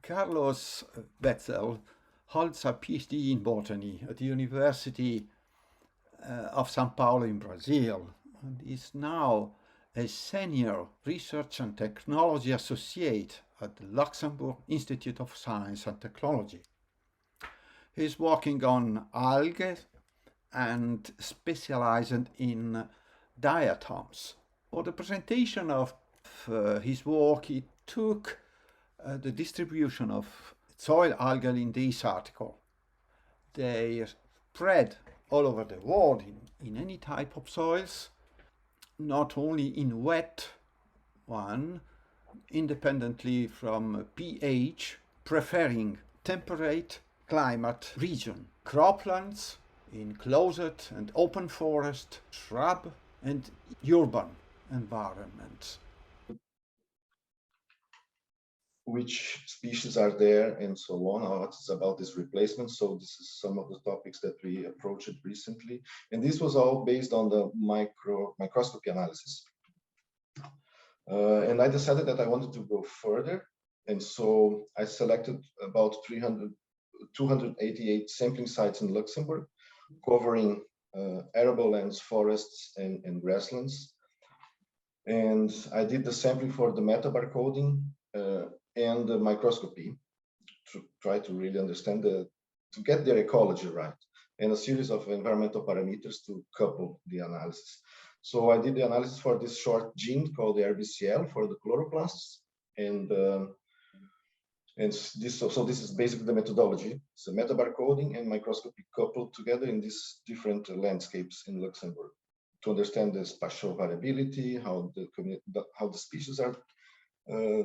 Carlos Wetzel holds a PhD in botany at the University of Sao Paulo in Brazil and is now a senior research and technology associate at the Luxembourg Institute of Science and Technology. He's working on algae and specialized in diatoms. For the presentation of his work, he took the distribution of soil algae in this article. They spread all over the world in any type of soils, not only in wet one, independently from pH, preferring temperate climate region, croplands in closed and open forest, shrub and urban environments. Which species are there and so on, how it's about this replacement. So this is some of the topics that we approached recently. And this was all based on the microscopy analysis. And I decided that I wanted to go further. And so I selected about 288 sampling sites in Luxembourg, covering arable lands, forests, and grasslands. And I did the sampling for the metabarcoding and the microscopy to try to really understand to get their ecology right, and a series of environmental parameters to couple the analysis. So I did the analysis for this short gene called the RBCL for the chloroplasts, and this is basically the methodology. It's a metabarcoding and microscopy coupled together in these different landscapes in Luxembourg to understand the spatial variability, how the species are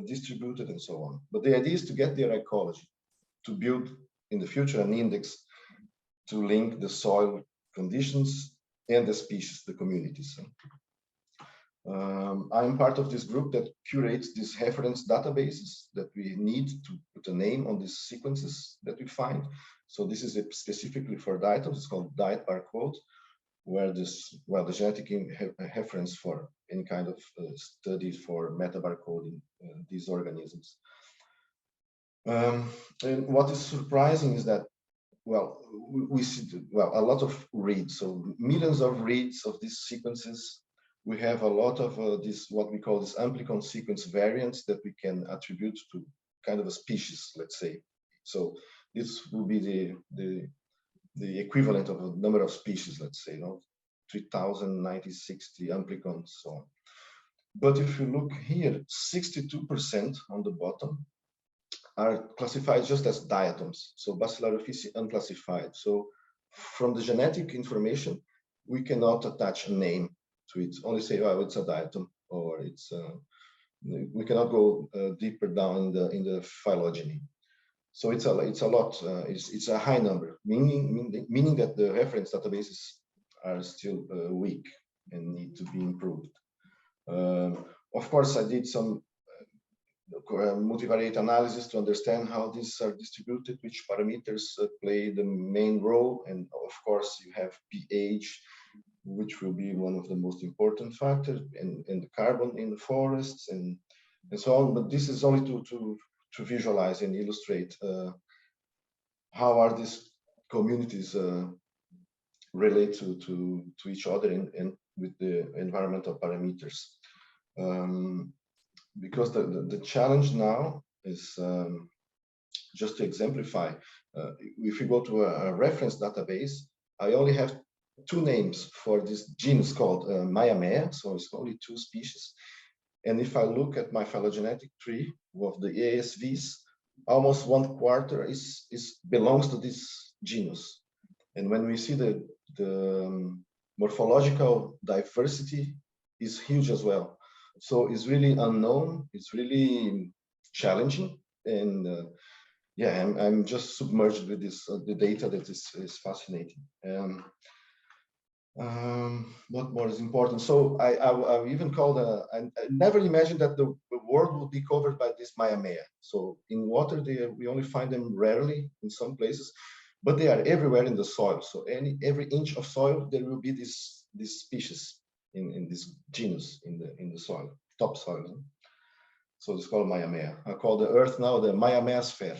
distributed and so on. But the idea is to get their ecology, to build in the future an index to link the soil conditions and the species, the communities. I'm part of this group that curates these reference databases that we need to put a name on these sequences that we find. So this is specifically for diatoms. It's called diet barcode, where the genetic reference for any kind of study for metabarcoding these organisms. And what is surprising is that, we see a lot of reads, so millions of reads of these sequences. We have a lot of what we call this amplicon sequence variants that we can attribute to kind of a species, let's say. So this will be the equivalent of a number of species, let's say, 3,090, amplicons, so on. But if you look here, 62% on the bottom are classified just as diatoms, so Bacillariophysi unclassified. So from the genetic information, we cannot attach a name to it, only say, oh, it's a diatom, or it's, we cannot go deeper down in the phylogeny. So it's a lot, it's a high number, meaning that the reference databases are still weak and need to be improved. Of course, I did some multivariate analysis to understand how these are distributed, which parameters play the main role, and of course you have pH, which will be one of the most important factors, and the carbon in the forests and so on. But this is only to visualize and illustrate how are these communities relate to each other and with the environmental parameters. Because the challenge now is, just to exemplify, if you go to a reference database, I only have 2 names for this genus called Maiamea, so it's only 2 species. And if I look at my phylogenetic tree of the ASVs, almost 1/4 belongs to this genus. And when we see the morphological diversity is huge as well. So it's really unknown, it's really challenging. And yeah, I'm just submerged with this, the data that is fascinating. What more is important? So I even called, I never imagined that the world would be covered by this Maiamea. So in water, we only find them rarely in some places, but they are everywhere in the soil. So every inch of soil, there will be this species in this genus in the soil, topsoil. So it's called Maya. I call the Earth now the Maya sphere.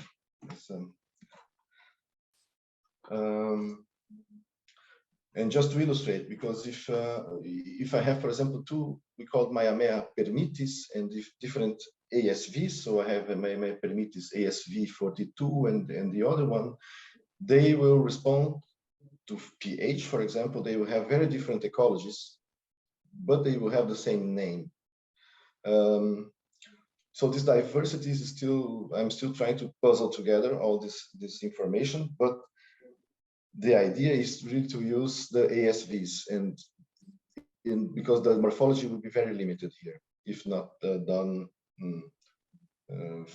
And just to illustrate, because if I have, for example, two, we called Maya permittis and different ASVs. So I have a Maya permittis ASV 42 and the other one, they will respond to pH, for example. They will have very different ecologies, but they will have the same name. So this diversity is still, I'm still trying to puzzle together all this information, but the idea is really to use the ASVs, and because the morphology will be very limited here, if not done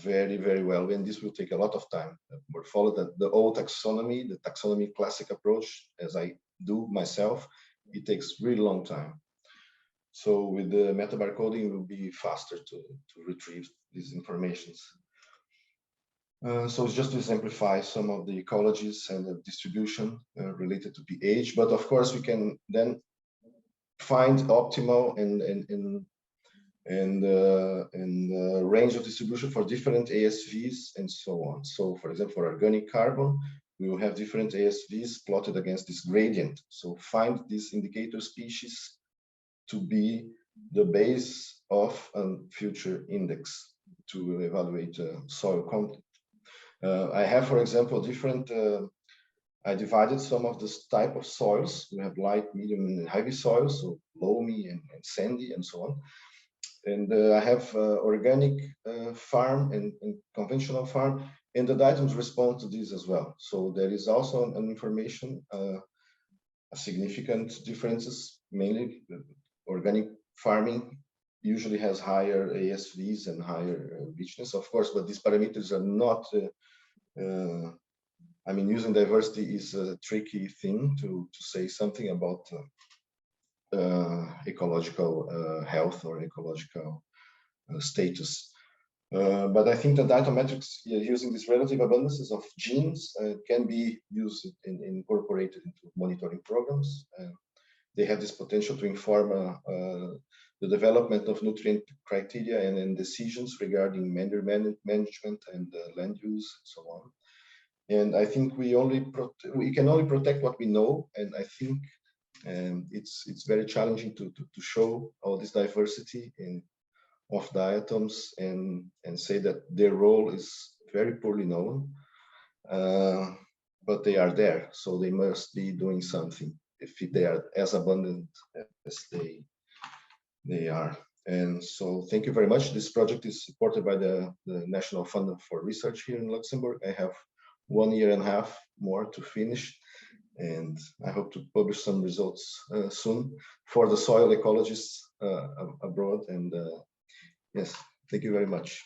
very, very well. And this will take a lot of time. Morphology, the old taxonomy, the taxonomy classic approach, as I do myself, it takes really long time. So with the metabarcoding, it will be faster to retrieve these informations. So it's just to exemplify some of the ecologies and the distribution related to pH. But of course, we can then find optimal and range of distribution for different ASVs and so on. So for example, for organic carbon, we will have different ASVs plotted against this gradient. So find this indicator species to be the base of a future index to evaluate soil content. I have, for example, different, I divided some of this type of soils. We have light, medium, and heavy soils, so loamy and sandy and so on. And I have organic farm and conventional farm, and the diatoms respond to this as well. So there is also an information, significant differences, mainly organic farming usually has higher ASVs and higher richness, of course, but these parameters are not, I mean, using diversity is a tricky thing to say something about ecological health or ecological status. But I think the diatometrics using these relative abundances of genes can be used and incorporated into monitoring programs. They have this potential to inform the development of nutrient criteria and decisions regarding management and land use and so on. And I think we can only protect what we know, and I think it's very challenging to show all this diversity of diatoms and say that their role is very poorly known, but they are there, so they must be doing something if they are as abundant as they are. And so thank you very much. This project is supported by the National Fund for Research here in Luxembourg. I have 1.5 years more to finish, and I hope to publish some results soon for the soil ecologists abroad. And yes, thank you very much.